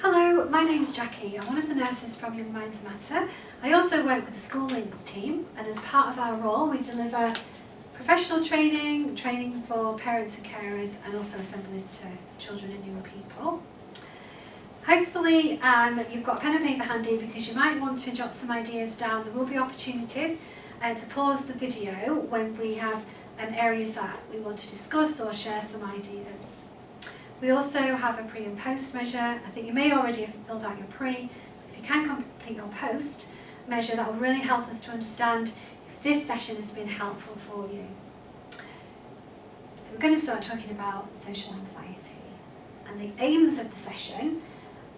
Hello, my name's Jackie. I'm one of the nurses from Young Minds Matter. I also work with the School Links team, and as part of our role we deliver professional training for parents and carers, and also assemblies to children and young people. Hopefully you've got pen and paper handy because you might want to jot some ideas down. There will be opportunities to pause the video when we have areas that we want to discuss or share some ideas. We also have a pre and post measure. I think you may already have filled out your pre. If you can complete your post measure, that will really help us to understand if this session has been helpful for you. So we're going to start talking about social anxiety. And the aims of the session,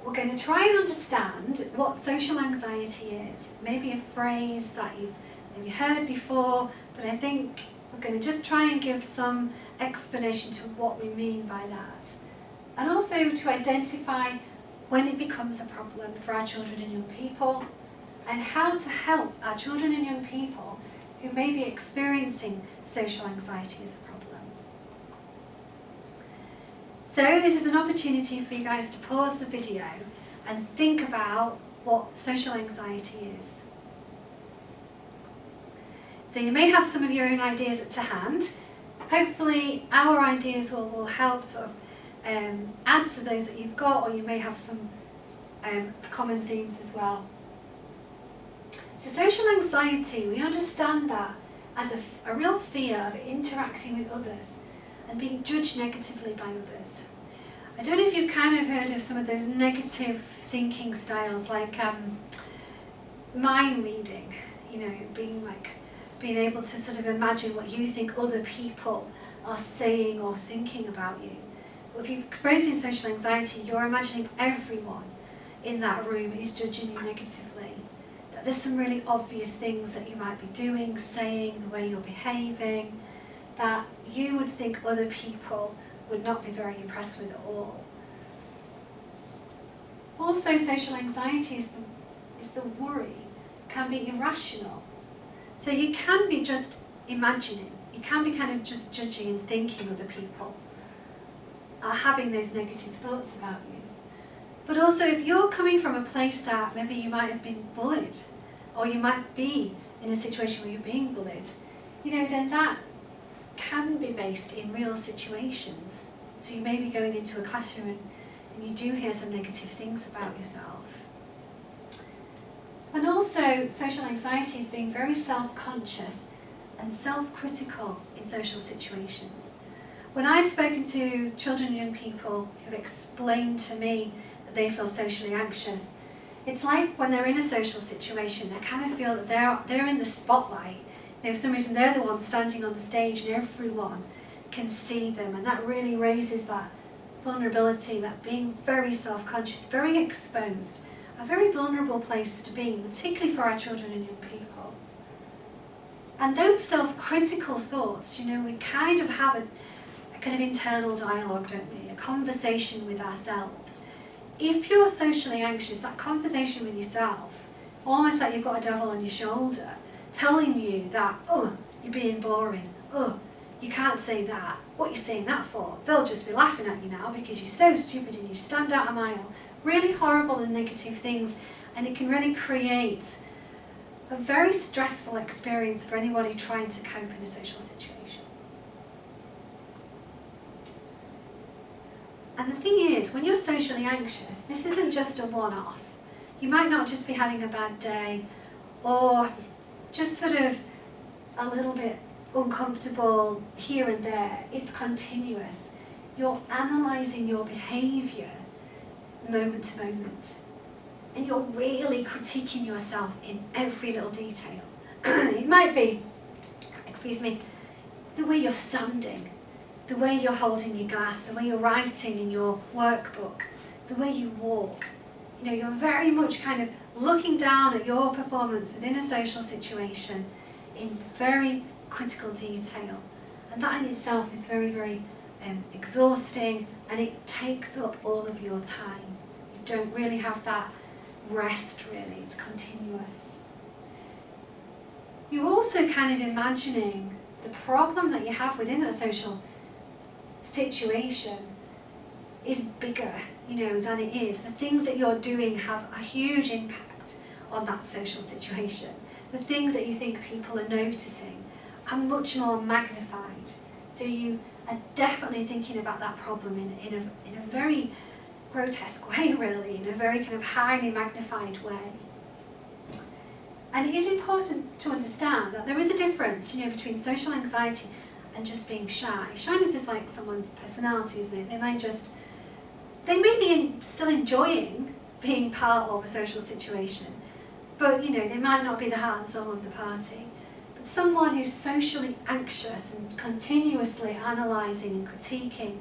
we're going to try and understand what social anxiety is. Maybe a phrase that you've maybe heard before, but I think we're going to just try and give some explanation to what we mean by that. And also to identify when it becomes a problem for our children and young people, and how to help our children and young people who may be experiencing social anxiety as a problem. So this is an opportunity for you guys to pause the video and think about what social anxiety is. So you may have some of your own ideas to hand. Hopefully our ideas will help sort of add to those that you've got, or you may have some common themes as well. So social anxiety, we understand that as a real fear of interacting with others and being judged negatively by others. I don't know if you've kind of heard of some of those negative thinking styles, like mind reading, you know, being able to sort of imagine what you think other people are saying or thinking about you. If you're experiencing social anxiety, you're imagining everyone in that room is judging you negatively. That there's some really obvious things that you might be doing, saying, the way you're behaving, that you would think other people would not be very impressed with at all. Also, social anxiety is the worry, can be irrational. So you can be just imagining, you can be kind of just judging and thinking other people are having those negative thoughts about you. But also, if you're coming from a place that maybe you might have been bullied, or you might be in a situation where you're being bullied, you know, then that can be based in real situations. So you may be going into a classroom and you do hear some negative things about yourself. And also, social anxiety is being very self-conscious and self-critical in social situations. When I've spoken to children and young people who've explained to me that they feel socially anxious, it's like when they're in a social situation, they kind of feel that they're in the spotlight. You know, for some reason they're the one standing on the stage and everyone can see them, and that really raises that vulnerability, that being very self-conscious, very exposed, a very vulnerable place to be, particularly for our children and young people. And those self-critical thoughts, you know, we kind of have a kind of internal dialogue, don't we? A conversation with ourselves. If you're socially anxious, that conversation with yourself, almost like you've got a devil on your shoulder, telling you that, oh, you're being boring, oh, you can't say that, what are you saying that for? They'll just be laughing at you now because you're so stupid and you stand out a mile. Really horrible and negative things, and it can really create a very stressful experience for anybody trying to cope in a social situation. And the thing is, when you're socially anxious, this isn't just a one-off. You might not just be having a bad day, or just sort of a little bit uncomfortable here and there. It's continuous. You're analysing your behaviour moment to moment. And you're really critiquing yourself in every little detail. It might be, the way you're standing, the way you're holding your glass, the way you're writing in your workbook, the way you walk. You know, you're very much kind of looking down at your performance within a social situation in very critical detail. And that in itself is very, very exhausting, and it takes up all of your time. You don't really have that rest, really. It's continuous. You're also kind of imagining the problem that you have within that social situation is bigger, than it is. The things that you're doing have a huge impact on that social situation. The things that you think people are noticing are much more magnified. So you are definitely thinking about that problem in a very grotesque way, really, in a very kind of highly magnified way. And it is important to understand that there is a difference, between social anxiety and just being shy. Shyness is like someone's personality, isn't it? They may be still enjoying being part of a social situation, but they might not be the heart and soul of the party. But someone who's socially anxious and continuously analysing and critiquing,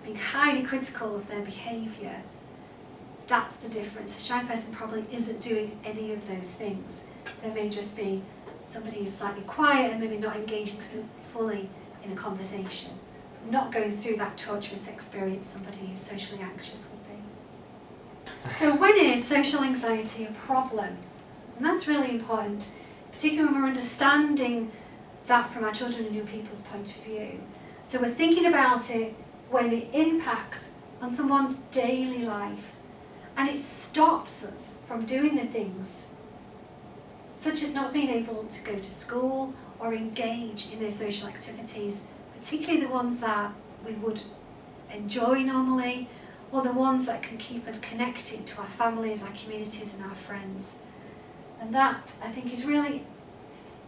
being highly critical of their behaviour, that's the difference. A shy person probably isn't doing any of those things. There may just be somebody who's slightly quiet and maybe not engaging so fully in a conversation, not going through that torturous experience somebody who's socially anxious would be. So when is social anxiety a problem? And that's really important, particularly when we're understanding that from our children and young people's point of view. So we're thinking about it when it impacts on someone's daily life and it stops us from doing the things such as not being able to go to school or engage in those social activities, particularly the ones that we would enjoy normally, or the ones that can keep us connected to our families, our communities and our friends. And that, I think, is really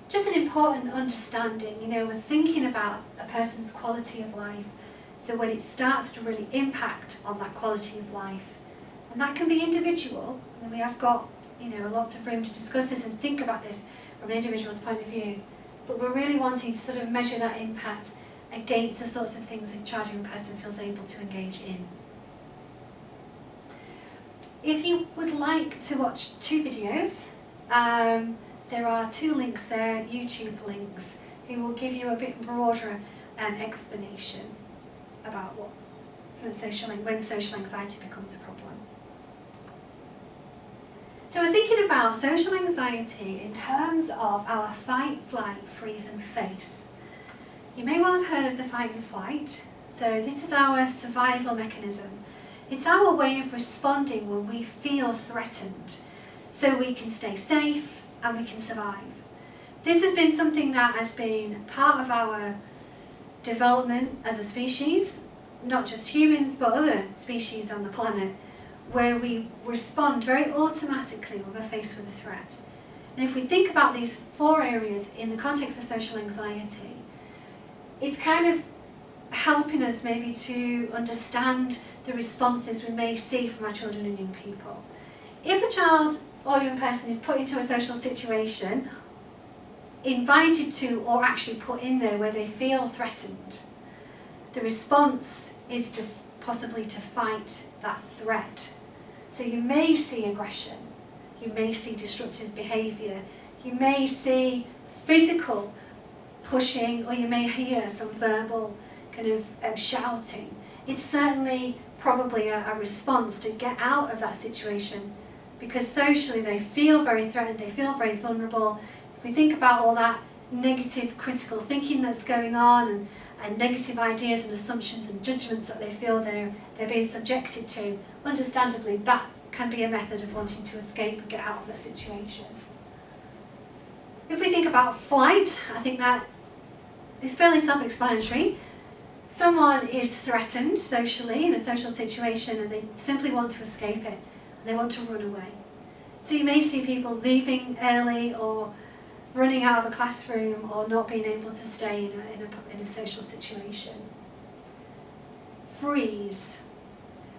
just an important understanding. We're thinking about a person's quality of life, so when it starts to really impact on that quality of life, and that can be individual, and we have got lots of room to discuss this and think about this from an individual's point of view, but we're really wanting to sort of measure that impact against the sorts of things a child or young person feels able to engage in. If you would like to watch 2 videos, there are 2 links there, YouTube links, who will give you a bit broader explanation about when social anxiety becomes a problem. So we're thinking about social anxiety in terms of our fight, flight, freeze and face. You may well have heard of the fight and flight. So this is our survival mechanism. It's our way of responding when we feel threatened, so we can stay safe and we can survive. This has been something that has been part of our development as a species, not just humans but other species on the planet, where we respond very automatically when we're faced with a threat. And if we think about these 4 areas in the context of social anxiety, it's kind of helping us maybe to understand the responses we may see from our children and young people. If a child or young person is put into a social situation, invited to or actually put in there where they feel threatened, the response is to possibly to fight that threat. So you may see aggression, you may see disruptive behaviour, you may see physical pushing, or you may hear some verbal kind of shouting. It's certainly probably a response to get out of that situation, because socially they feel very threatened, they feel very vulnerable. If we think about all that negative critical thinking that's going on and negative ideas and assumptions and judgments that they feel they're being subjected to, understandably that can be a method of wanting to escape and get out of that situation. If we think about flight, I think that is fairly self-explanatory. Someone is threatened socially in a social situation and they simply want to escape it, and they want to run away. So you may see people leaving early or running out of a classroom or not being able to stay in a social situation. Freeze.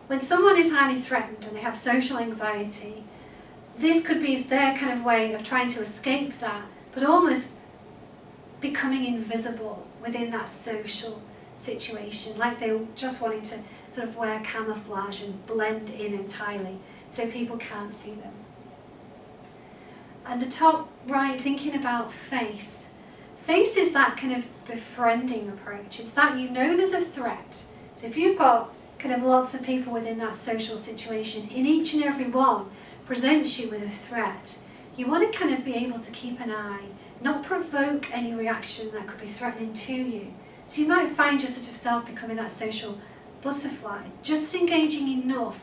When someone is highly threatened and they have social anxiety, this could be their kind of way of trying to escape that, but almost becoming invisible within that social situation, like they're just wanting to sort of wear camouflage and blend in entirely so people can't see them. And the top right, thinking about face. Face is that kind of befriending approach. It's that there's a threat. So if you've got kind of lots of people within that social situation, in each and every one presents you with a threat, you want to kind of be able to keep an eye, not provoke any reaction that could be threatening to you. So you might find your sort of self becoming that social butterfly, just engaging enough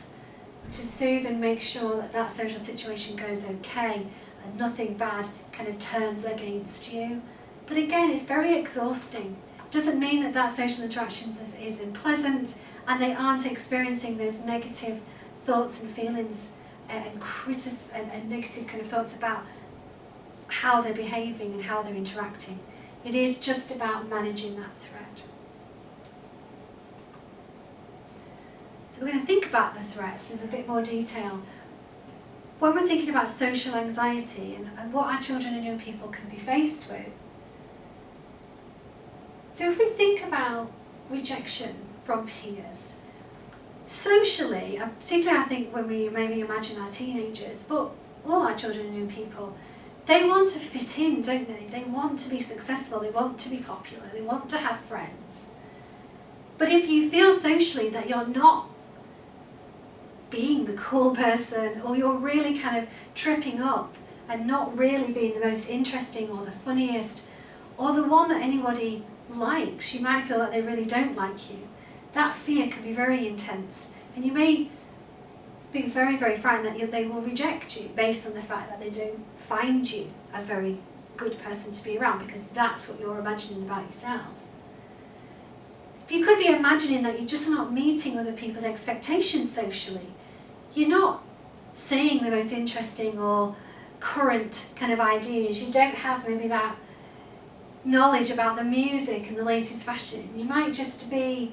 to soothe and make sure that that social situation goes okay and nothing bad kind of turns against you. But again, it's very exhausting. It doesn't mean that that social interaction is unpleasant and they aren't experiencing those negative thoughts and feelings and negative kind of thoughts about how they're behaving and how they're interacting. It is just about managing that threat. So we're going to think about the threats in a bit more detail. When we're thinking about social anxiety and what our children and young people can be faced with. So if we think about rejection from peers, socially, and particularly I think when we maybe imagine our teenagers, but all our children and young people, they want to fit in, don't they? They want to be successful, they want to be popular, they want to have friends. But if you feel socially that you're not being the cool person, or you're really kind of tripping up and not really being the most interesting or the funniest, or the one that anybody likes, you might feel that they really don't like you. That fear can be very intense, and you may be very, very frightened that they will reject you based on the fact that they don't find you a very good person to be around, because that's what you're imagining about yourself. You could be imagining that you're just not meeting other people's expectations socially. You're not saying the most interesting or current kind of ideas. You don't have maybe that knowledge about the music and the latest fashion. You might just be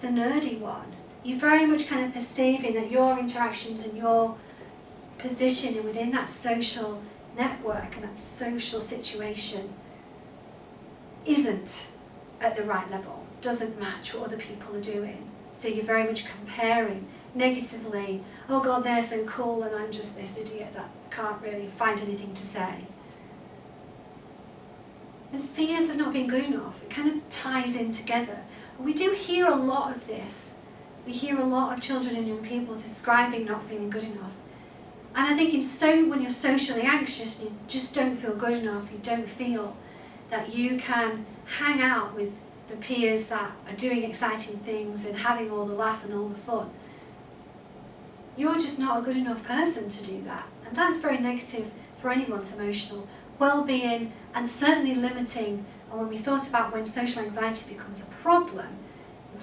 the nerdy one. You're very much kind of perceiving that your interactions and your position within that social network and that social situation isn't at the right level, doesn't match what other people are doing. So you're very much comparing negatively. Oh God, they're so cool and I'm just this idiot that can't really find anything to say. And fears of not being good enough, it kind of ties in together. And we do hear a lot of this. We hear a lot of children and young people describing not feeling good enough. And I think when you're socially anxious, you just don't feel good enough, you don't feel that you can hang out with the peers that are doing exciting things and having all the laugh and all the fun. You're just not a good enough person to do that. And that's very negative for anyone's emotional well-being, and certainly limiting. And when we thought about when social anxiety becomes a problem,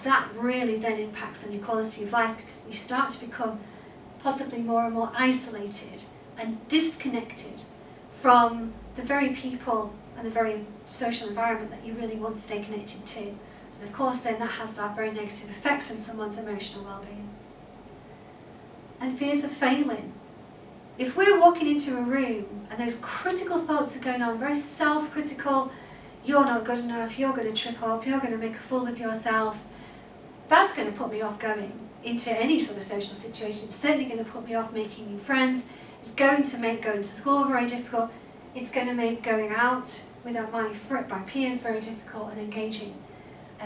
that really then impacts on your quality of life, because you start to become possibly more and more isolated and disconnected from the very people and the very social environment that you really want to stay connected to. And of course then that has that very negative effect on someone's emotional well-being. And fears of failing. If we're walking into a room and those critical thoughts are going on, very self-critical, you're not good enough, you're going to trip up, you're going to make a fool of yourself, that's going to put me off going into any sort of social situation. It's certainly going to put me off making new friends. It's going to make going to school very difficult. It's going to make going out with my peers very difficult and engaging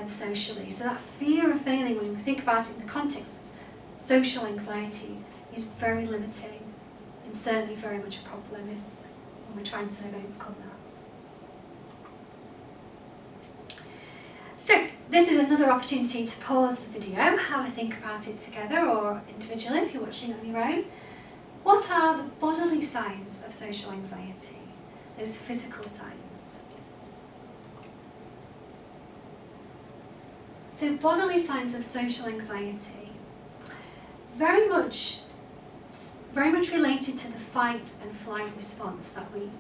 socially. So that fear of failing, when we think about it in the context of social anxiety, is very limiting and certainly very much a problem when we're trying to overcome that. So this is another opportunity to pause the video, have a think about it together or individually if you're watching on your own. What are the bodily signs of social anxiety? Those physical signs. So bodily signs of social anxiety, very much related to the fight and flight response that we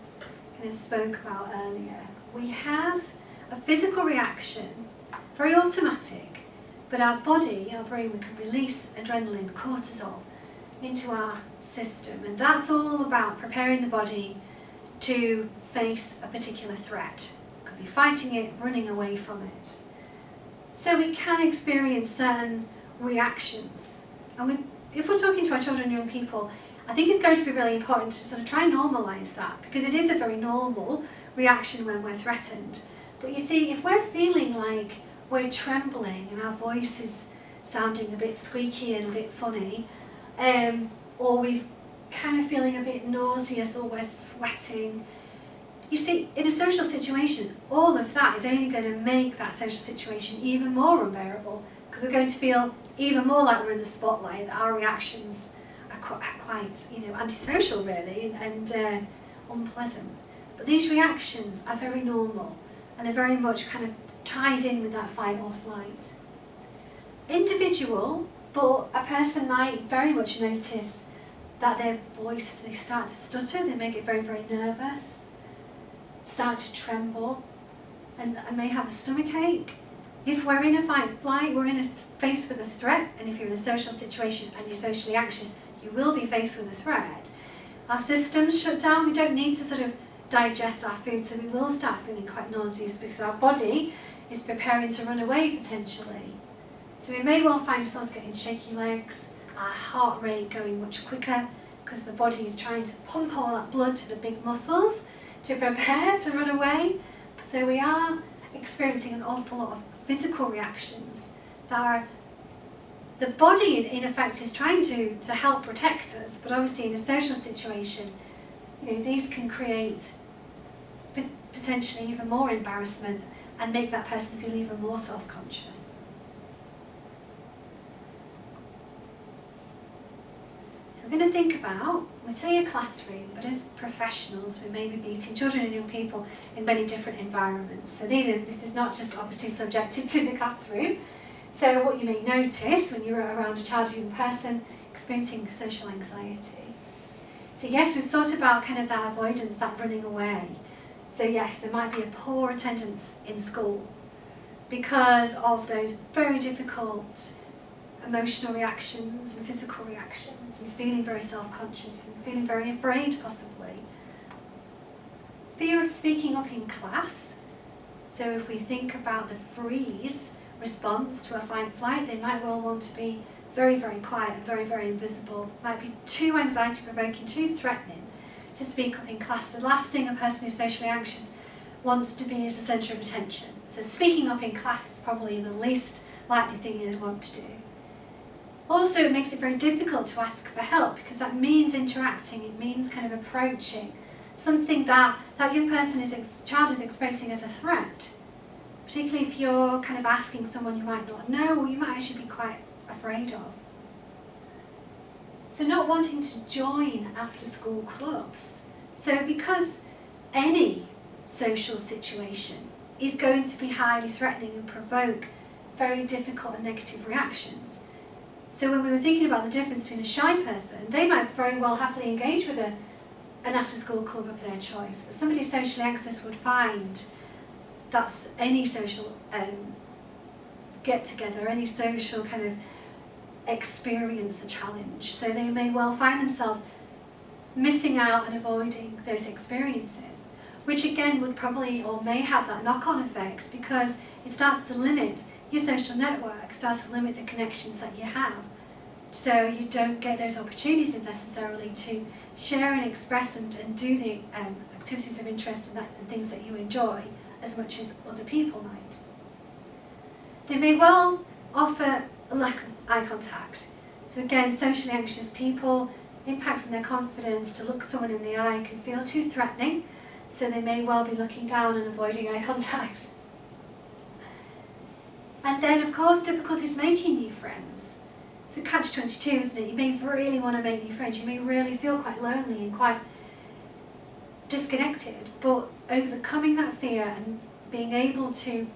kind of spoke about earlier. We have a physical reaction, very automatic, but our body, our brain, we can release adrenaline, cortisol into our system, and that's all about preparing the body to face a particular threat. It could be fighting it, running away from it. So we can experience certain reactions, and if we're talking to our children and young people, I think it's going to be really important to sort of try and normalise that, because it is a very normal reaction when we're threatened. But you see, if we're feeling like we're trembling and our voice is sounding a bit squeaky and a bit funny, or we're kind of feeling a bit nauseous or we're sweating, you see, in a social situation, all of that is only going to make that social situation even more unbearable, because we're going to feel even more like we're in the spotlight, that our reactions are quite antisocial really, and unpleasant. But these reactions are very normal and are very much kind of tied in with that fight or flight. Individual, but a person might very much notice that their voice, they start to stutter, they may get very, very nervous, start to tremble, and may have a stomach ache. If we're in a fight or flight, we're faced with a threat, and if you're in a social situation and you're socially anxious, you will be faced with a threat. Our systems shut down, we don't need to sort of digest our food, so we will start feeling quite nauseous because our body is preparing to run away potentially. So we may well find ourselves getting shaky legs, our heart rate going much quicker because the body is trying to pump all that blood to the big muscles to prepare to run away. So we are experiencing an awful lot of physical reactions that are, the body in effect is trying to help protect us, but obviously in a social situation, these can create potentially even more embarrassment and make that person feel even more self-conscious. So we're going to think about, we say a classroom, but as professionals we may be meeting children and young people in many different environments. So this is not just obviously subjected to the classroom. So what you may notice when you're around a child or young person experiencing social anxiety. So yes, we've thought about kind of that avoidance, that running away. So yes, there might be a poor attendance in school because of those very difficult emotional reactions and physical reactions, and feeling very self-conscious and feeling very afraid possibly. Fear of speaking up in class. So if we think about the freeze response to a fight-flight, they might well want to be very, very quiet and very, very invisible. Might be too anxiety-provoking, too threatening to speak up in class. The last thing a person who's socially anxious wants to be is the centre of attention. So speaking up in class is probably the least likely thing you'd want to do. Also, it makes it very difficult to ask for help because that means interacting, it means kind of approaching something that young person child is experiencing as a threat. Particularly if you're kind of asking someone you might not know or you might actually be quite afraid of. So not wanting to join after school clubs. So because any social situation is going to be highly threatening and provoke very difficult and negative reactions. So when we were thinking about the difference between a shy person, they might very well happily engage with an after school club of their choice. But somebody socially anxious would find that's any social get together, any social kind of experience a challenge. So they may well find themselves missing out and avoiding those experiences, which again would probably or may have that knock-on effect because it starts to limit your social network, starts to limit the connections that you have. So you don't get those opportunities necessarily to share and express and do the activities of interest and things that you enjoy as much as other people might. They may well offer a lack of eye contact. So again, socially anxious people, impacts on their confidence to look someone in the eye can feel too threatening, so they may well be looking down and avoiding eye contact. And then, of course, difficulties making new friends. It's a catch-22, isn't it? You may really want to make new friends. You may really feel quite lonely and quite disconnected, but overcoming that fear and being able to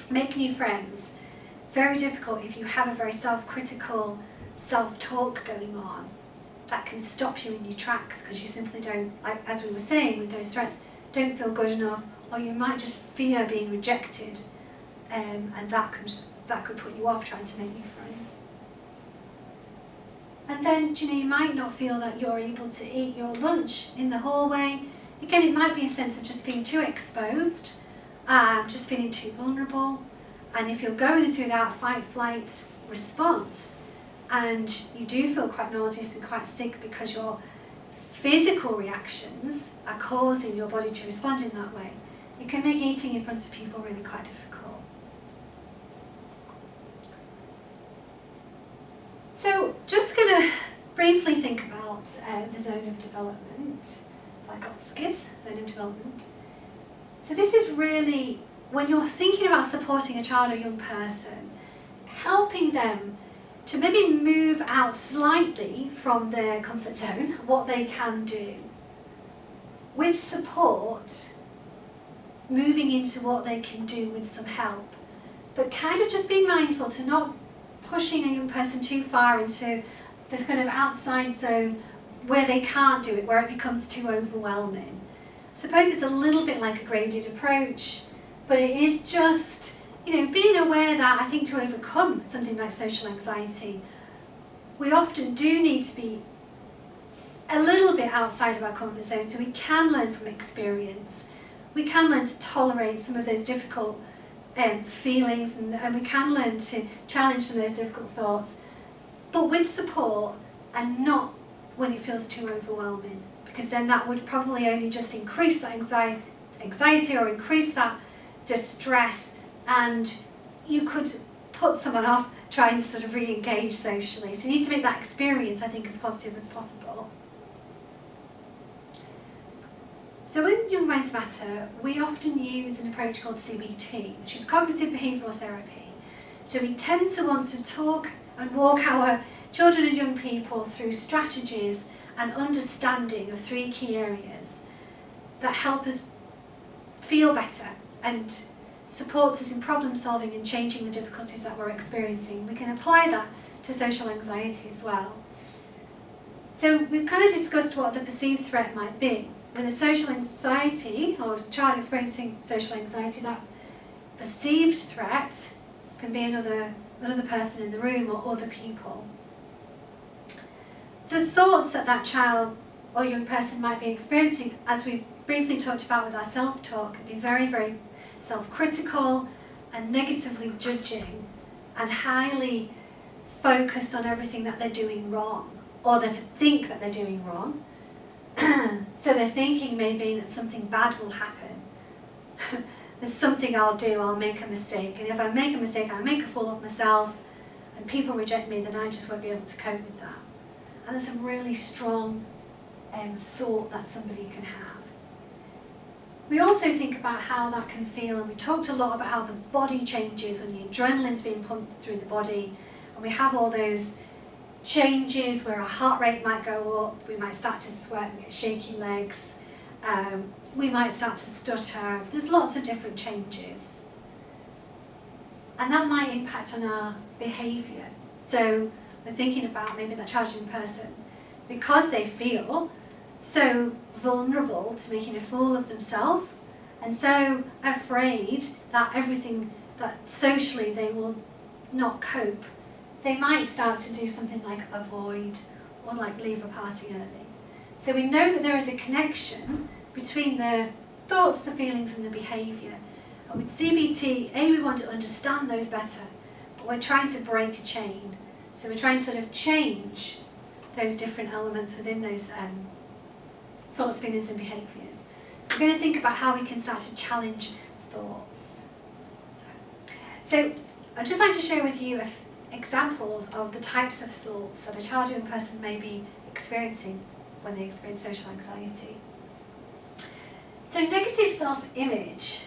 make new friends, very difficult if you have a very self-critical self-talk going on. That can stop you in your tracks because you simply don't, as we were saying with those threats, don't feel good enough, or you might just fear being rejected, and that could put you off trying to make new friends. And then, you might not feel that you're able to eat your lunch in the hallway. Again, it might be a sense of just being too exposed, just feeling too vulnerable. And if you're going through that fight-flight response, and you do feel quite nauseous and quite sick because your physical reactions are causing your body to respond in that way, it can make eating in front of people really quite difficult. So just going to briefly think about the zone of development. If I got skids, zone of development. So this is really, when you're thinking about supporting a child or young person, helping them to maybe move out slightly from their comfort zone, what they can do. With support, moving into what they can do with some help. But kind of just being mindful to not pushing a young person too far into this kind of outside zone where they can't do it, where it becomes too overwhelming. I suppose it's a little bit like a graded approach, but it is just, being aware that I think to overcome something like social anxiety, we often do need to be a little bit outside of our comfort zone so we can learn from experience. We can learn to tolerate some of those difficult feelings and we can learn to challenge some of those difficult thoughts, but with support and not when it feels too overwhelming, because then that would probably only just increase that anxiety or increase that distress, and you could put someone off trying to sort of re-engage socially. So you need to make that experience, I think, as positive as possible. So in Young Minds Matter, we often use an approach called CBT, which is cognitive behavioural therapy. So we tend to want to talk and walk our children and young people through strategies and understanding of 3 key areas that help us feel better and support us in problem solving and changing the difficulties that we're experiencing. We can apply that to social anxiety as well. So we've kind of discussed what the perceived threat might be. With a social anxiety, or a child experiencing social anxiety, that perceived threat can be another person in the room or other people. The thoughts that that child or young person might be experiencing, as we briefly talked about with our self-talk, can be very, very self-critical and negatively judging and highly focused on everything that they're doing wrong, or they think that they're doing wrong. So their thinking may be that something bad will happen. There's something I'll do, I'll make a mistake, and if I make a mistake, I'll make a fool of myself, and people reject me, then I just won't be able to cope with that. And that's a really strong thought that somebody can have. We also think about how that can feel, and we talked a lot about how the body changes when the adrenaline's being pumped through the body, and we have all those changes where our heart rate might go up, we might start to sweat, we get shaky legs, we might start to stutter. There's lots of different changes. And that might impact on our behaviour. So we're thinking about maybe that challenging person, because they feel so vulnerable to making a fool of themselves and so afraid that everything, that socially they will not cope, they might start to do something like avoid or like leave a party early. So we know that there is a connection between the thoughts, the feelings and the behaviour. And with CBT, we want to understand those better, but we're trying to break a chain. So we're trying to sort of change those different elements within those thoughts, feelings and behaviours. So we're going to think about how we can start to challenge thoughts. So I'd just like to share with you examples of the types of thoughts that a child or young person may be experiencing when they experience social anxiety. So negative self-image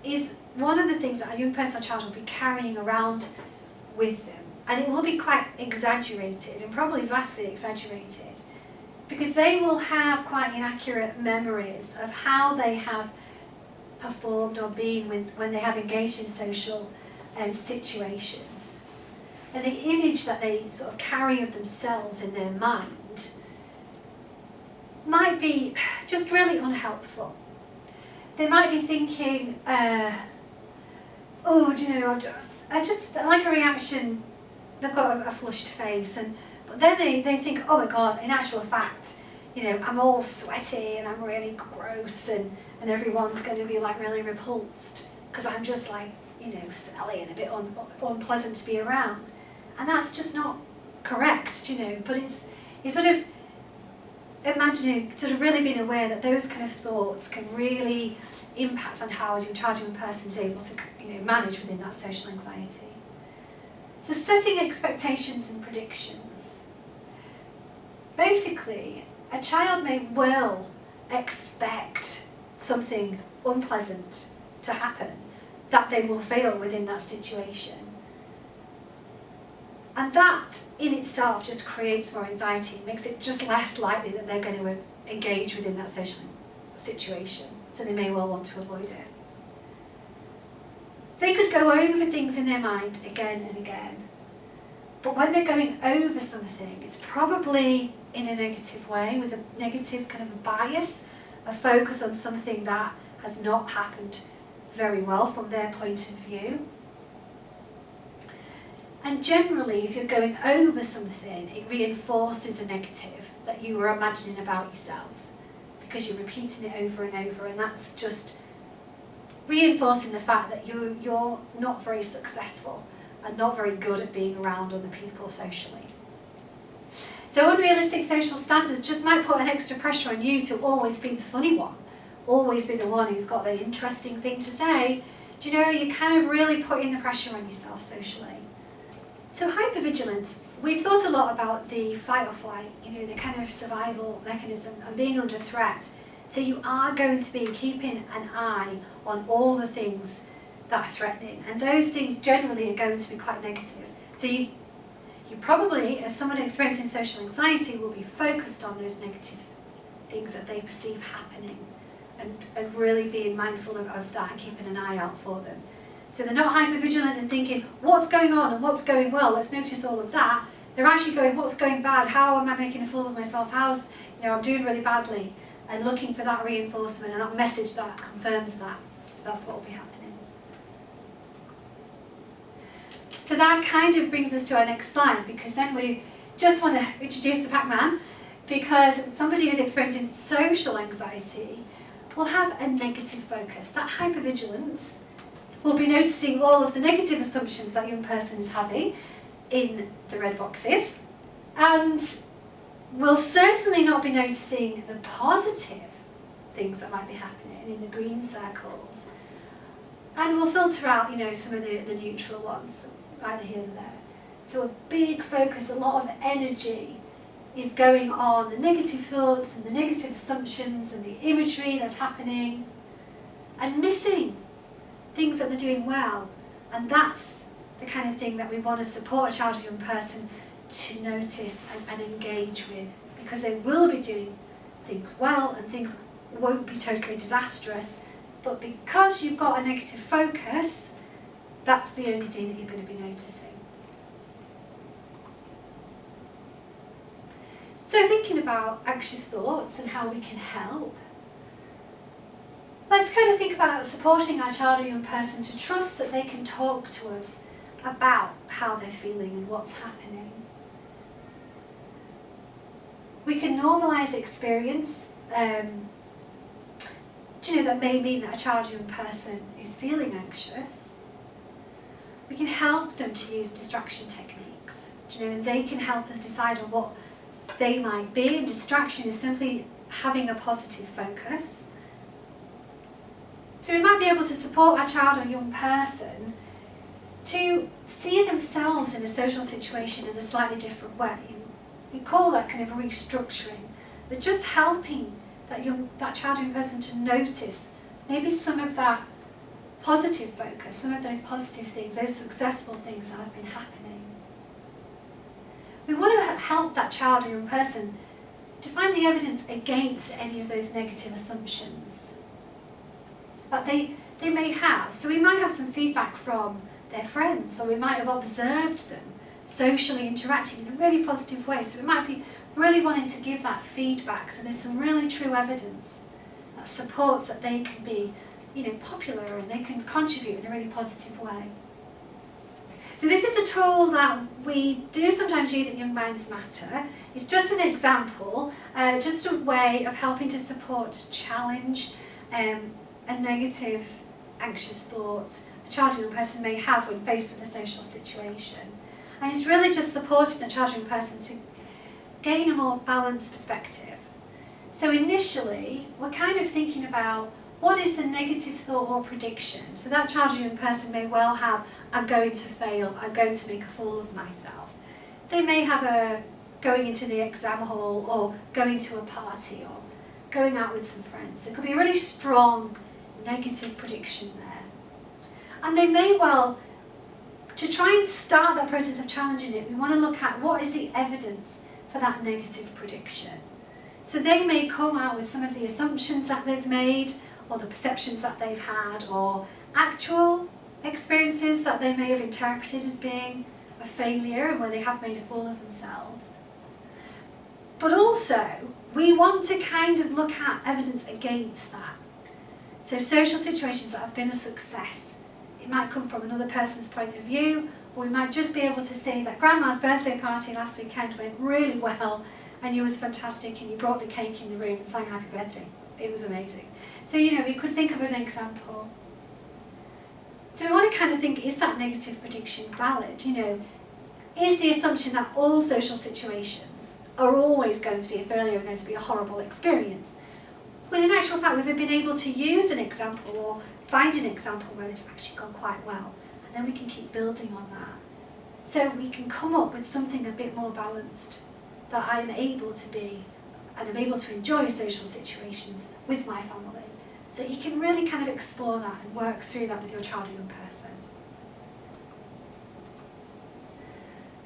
is one of the things that a young person or child will be carrying around with them, and it will be quite exaggerated and probably vastly exaggerated, because they will have quite inaccurate memories of how they have performed or been when they have engaged in social situations. And the image that they sort of carry of themselves in their mind might be just really unhelpful. They might be thinking, oh, do you know, I just like a reaction, they've got a flushed face, but then they think, oh my God, in actual fact, you know, I'm all sweaty and I'm really gross and everyone's going to be like really repulsed because I'm just like, you know, smelly and a bit unpleasant to be around. And that's just not correct, you know, but it's sort of imagining, sort of really being aware that those kind of thoughts can really impact on how a child or young person is able to, you know, manage within that social anxiety. So setting expectations and predictions. Basically, a child may well expect something unpleasant to happen, that they will fail within that situation. And that in itself just creates more anxiety, makes it just less likely that they're going to engage within that social situation. So they may well want to avoid it. They could go over things in their mind again and again. But when they're going over something, it's probably in a negative way, with a negative kind of a bias, a focus on something that has not happened very well from their point of view. And generally, if you're going over something, it reinforces a negative that you were imagining about yourself, because you're repeating it over and over, and that's just reinforcing the fact that you're not very successful and not very good at being around other people socially. So unrealistic social standards just might put an extra pressure on you to always be the funny one, always be the one who's got the interesting thing to say. Do you know, you're kind of really putting the pressure on yourself socially. So hypervigilance, we've thought a lot about the fight or flight, you know, the kind of survival mechanism and being under threat. So you are going to be keeping an eye on all the things that are threatening, and those things generally are going to be quite negative. So you probably, as someone experiencing social anxiety, will be focused on those negative things that they perceive happening, and really being mindful of that and keeping an eye out for them. So they're not hypervigilant and thinking, what's going on and what's going well, let's notice all of that. They're actually going, what's going bad, how am I making a fool of myself, I'm doing really badly, and looking for that reinforcement and that message that confirms that. So that's what will be happening. So that kind of brings us to our next slide, because then we just want to introduce the Pac-Man, because somebody who's experiencing social anxiety will have a negative focus. That hypervigilance will be noticing all of the negative assumptions that young person is having in the red boxes, and will certainly not be noticing the positive things that might be happening in the green circles, and will filter out, some of the neutral ones, either here or there. So a big focus, a lot of energy is going on the negative thoughts and the negative assumptions and the imagery that's happening, and missing things that they're doing well. And that's the kind of thing that we want to support a child or young person to notice and engage with, because they will be doing things well and things won't be totally disastrous, but because you've got a negative focus, that's the only thing that you're going to be noticing. So thinking about anxious thoughts and how we can help, let's kind of think about supporting our child or young person to trust that they can talk to us about how they're feeling and what's happening. We can normalise experience, that may mean that a child or young person is feeling anxious. We can help them to use distraction techniques, and they can help us decide on what they might be, and distraction is simply having a positive focus. So we might be able to support our child or young person to see themselves in a social situation in a slightly different way. We call that kind of restructuring, but just helping that child or young person to notice maybe some of that positive focus, some of those positive things, those successful things that have been happening. We want to help that child or young person to find the evidence against any of those negative assumptions that they may have. So we might have some feedback from their friends, or we might have observed them socially interacting in a really positive way. So we might be really wanting to give that feedback, so there's some really true evidence that supports that they can be popular and they can contribute in a really positive way. So this is a tool that we do sometimes use at Young Minds Matter. It's just an example, just a way of helping to support, challenge a negative, anxious thought a child or young person may have when faced with a social situation. And it's really just supporting the child or young person to gain a more balanced perspective. So initially, we're kind of thinking about what is the negative thought or prediction. So that child or young person may well have, I'm going to fail, I'm going to make a fool of myself. They may have a going into the exam hall, or going to a party, or going out with some friends. There could be a really strong negative prediction there. And they may well to try and start that process of challenging it, we want to look at what is the evidence for that negative prediction. So they may come out with some of the assumptions that they've made, or the perceptions that they've had, or actual experiences that they may have interpreted as being a failure and where they have made a fool of themselves. But also, we want to kind of look at evidence against that. So social situations that have been a success. It might come from another person's point of view, or we might just be able to say that Grandma's birthday party last weekend went really well, and you was fantastic, and you brought the cake in the room and sang happy birthday. It was amazing. So, we could think of an example. So we want to kind of think, is that negative prediction valid? Is the assumption that all social situations are always going to be a failure and going to be a horrible experience? When in actual fact, we've been able to use an example or find an example where it's actually gone quite well, and then we can keep building on that. So we can come up with something a bit more balanced, that I'm able to be, and I'm able to enjoy social situations with my family. So you can really kind of explore that and work through that with your child or young person.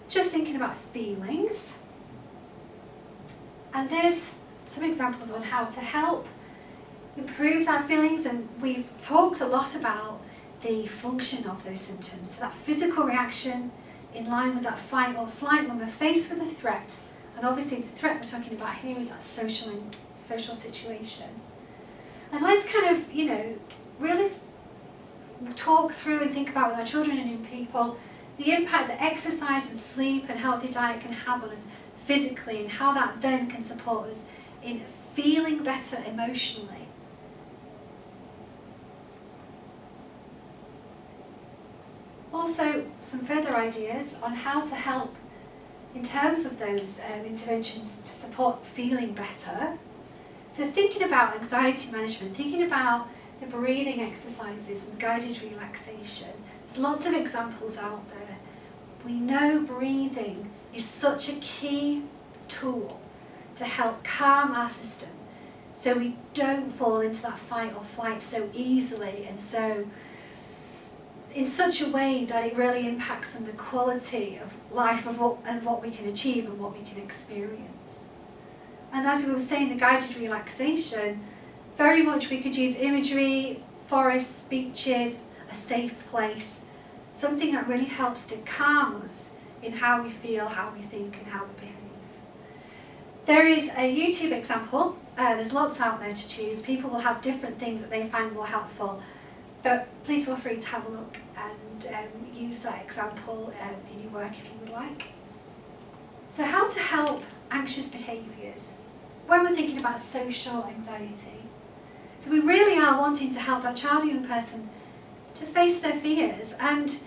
Just thinking about feelings. And there's some examples on how to help improve our feelings, and we've talked a lot about the function of those symptoms. So that physical reaction in line with that fight or flight when we're faced with a threat. And obviously the threat we're talking about here is that social situation. And let's kind of, really talk through and think about with our children and young people the impact that exercise and sleep and healthy diet can have on us physically, and how that then can support us in feeling better emotionally. Also, some further ideas on how to help in terms of those interventions to support feeling better. So thinking about anxiety management, thinking about the breathing exercises and guided relaxation. There's lots of examples out there. We know breathing is such a key tool to help calm our system, so we don't fall into that fight or flight so easily, and so in such a way that it really impacts on the quality of life of what we can achieve and what we can experience. And as we were saying, the guided relaxation, very much we could use imagery, forests, beaches, a safe place, something that really helps to calm us in how we feel, how we think, and how we behave. There is a YouTube example. There's lots out there to choose. People will have different things that they find more helpful, but please feel free to have a look and use that example in your work if you would like. So how to help anxious behaviours when we're thinking about social anxiety. So we really are wanting to help that child or young person to face their fears, and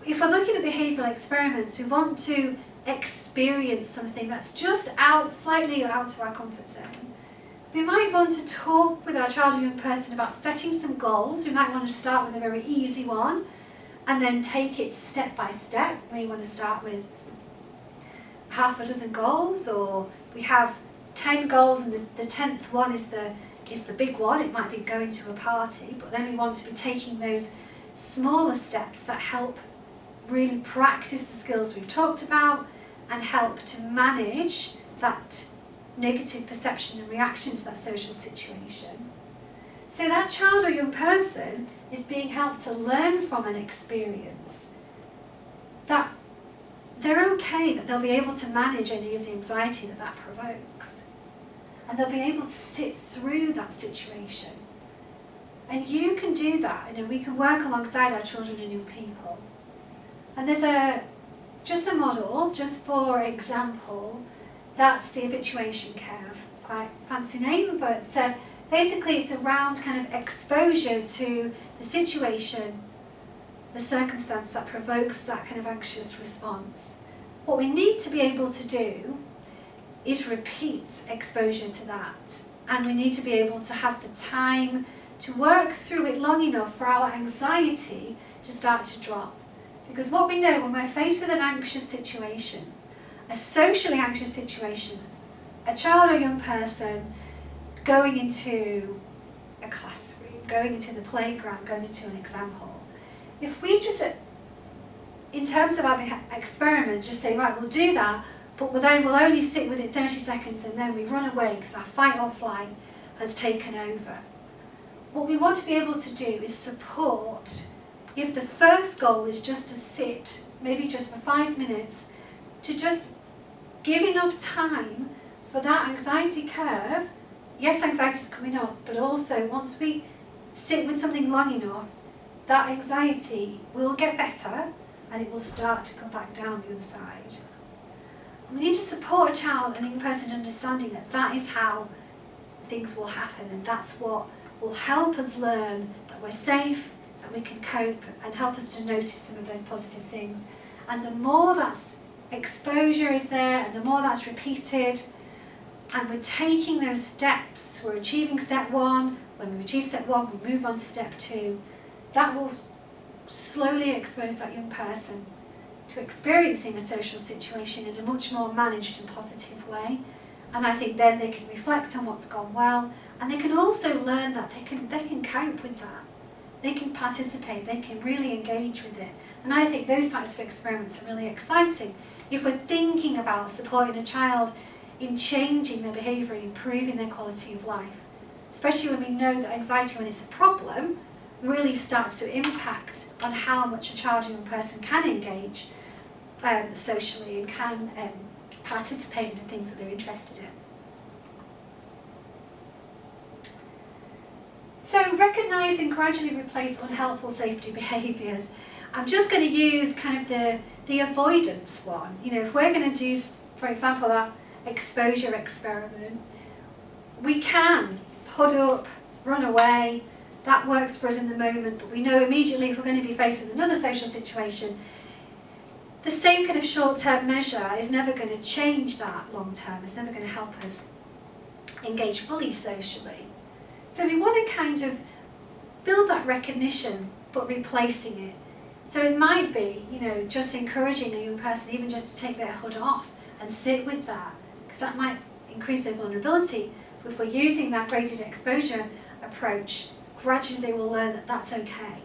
if we're looking at behavioural experiments, we want to experience something that's just slightly out of our comfort zone. We might want to talk with our child or young person about setting some goals. We might want to start with a very easy one and then take it step by step. We want to start with half a dozen goals, or we have 10 goals and the 10th one is the big one. It might be going to a party, but then we want to be taking those smaller steps that help really practice the skills we've talked about and help to manage that negative perception and reaction to that social situation. So that child or young person is being helped to learn from an experience that they're okay, that they'll be able to manage any of the anxiety that provokes. And they'll be able to sit through that situation. And you can do that, we can work alongside our children and young people. And there's just a model, just for example, that's the habituation curve. It's quite a fancy name, but basically it's around kind of exposure to the situation, the circumstance that provokes that kind of anxious response. What we need to be able to do is repeat exposure to that, and we need to be able to have the time to work through it long enough for our anxiety to start to drop. Because what we know when we're faced with an anxious situation, a socially anxious situation, a child or young person going into a classroom, going into the playground, going into an exam hall, if we just in terms of our experiment, just say, right, we'll do that, but then we'll only stick with it 30 seconds and then we run away because our fight or flight has taken over. What we want to be able to do is support, if the first goal is just to sit, maybe just for 5 minutes, to just give enough time for that anxiety curve. Yes, anxiety is coming up, but also once we sit with something long enough, that anxiety will get better and it will start to come back down the other side. And we need to support a child and a young person understanding that that is how things will happen, and that's what will help us learn that we're safe, that we can cope, and help us to notice some of those positive things. And the more that exposure is there, and the more that's repeated, and we're taking those steps, we're achieving step 1, when we achieve step 1, we move on to step 2, that will slowly expose that young person to experiencing a social situation in a much more managed and positive way. And I think then they can reflect on what's gone well, and they can also learn that they can cope with that. They can participate, they can really engage with it. And I think those types of experiments are really exciting. If we're thinking about supporting a child in changing their behaviour and improving their quality of life, especially when we know that anxiety, when it's a problem, really starts to impact on how much a child and young person can engage socially and can participate in the things that they're interested in. So recognising, gradually replace unhelpful safety behaviours. I'm just going to use kind of the avoidance one. You know, if we're going to do, for example, that exposure experiment, we can put up, run away. That works for us in the moment, but we know immediately if we're going to be faced with another social situation, the same kind of short-term measure is never going to change that long-term. It's never going to help us engage fully socially. So we want to kind of build that recognition, but replacing it. So it might be, you know, just encouraging a young person even just to take their hood off and sit with that, because that might increase their vulnerability. But if we're using that graded exposure approach, gradually they will learn that that's okay.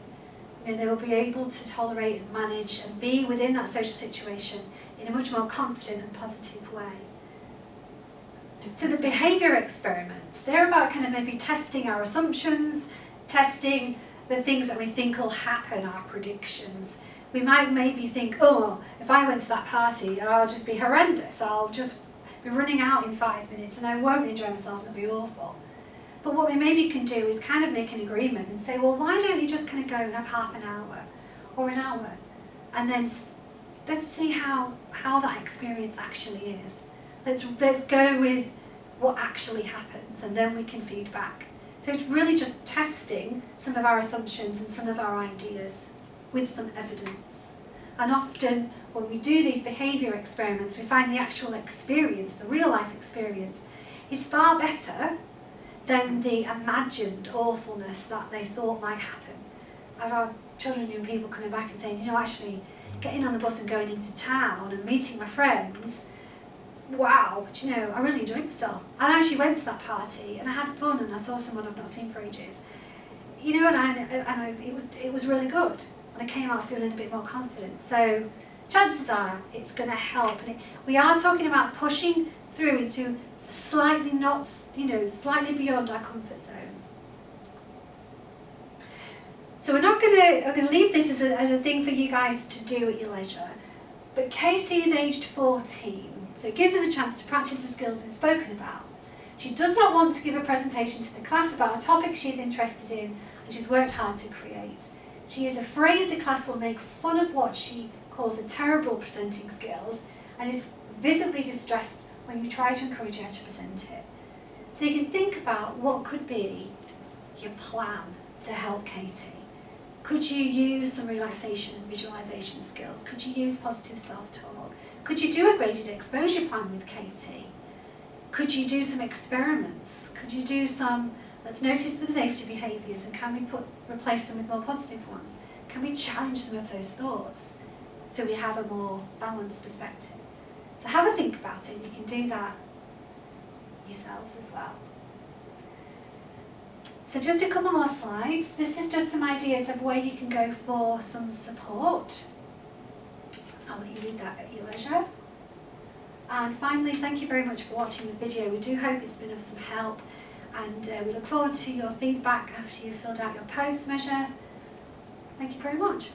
And they will be able to tolerate and manage and be within that social situation in a much more confident and positive way. So the behaviour experiments, they're about kind of maybe testing our assumptions, testing the things that we think will happen, our predictions. We might maybe think, oh, if I went to that party, I'll just be horrendous. I'll just be running out in 5 minutes and I won't enjoy myself and it'll be awful. But what we maybe can do is kind of make an agreement and say, well, why don't you just kind of go and have half an hour or an hour? And then let's see how that experience actually is. Let's go with what actually happens, and then we can feed back. So it's really just testing some of our assumptions and some of our ideas with some evidence. And often when we do these behaviour experiments, we find the actual experience, the real life experience, is far better than the imagined awfulness that they thought might happen. I've had children and young people coming back and saying, you know, actually getting on the bus and going into town and meeting my friends, wow, do you know, I really enjoyed myself. And I actually went to that party and I had fun and I saw someone I've not seen for ages. You know, it was really good. And I came out feeling a bit more confident. So chances are it's going to help. And we are talking about pushing through into slightly not, you know, slightly beyond our comfort zone. So we're going to leave this as a thing for you guys to do at your leisure. But Katie is aged 14. So it gives us a chance to practice the skills we've spoken about. She does not want to give a presentation to the class about a topic she's interested in and she's worked hard to create. She is afraid the class will make fun of what she calls a terrible presenting skills and is visibly distressed when you try to encourage her to present it. So you can think about what could be your plan to help Katie. Could you use some relaxation and visualization skills? Could you use positive self-talk? Could you do a graded exposure plan with Katie? Could you do some experiments? Could you do some, let's notice the safety behaviours and can we replace them with more positive ones? Can we challenge some of those thoughts so we have a more balanced perspective? So have a think about it. You can do that yourselves as well. So just a couple more slides. This is just some ideas of where you can go for some support. I'll let you read that at your leisure. And finally, thank you very much for watching the video. We do hope it's been of some help, and we look forward to your feedback after you've filled out your post measure. Thank you very much.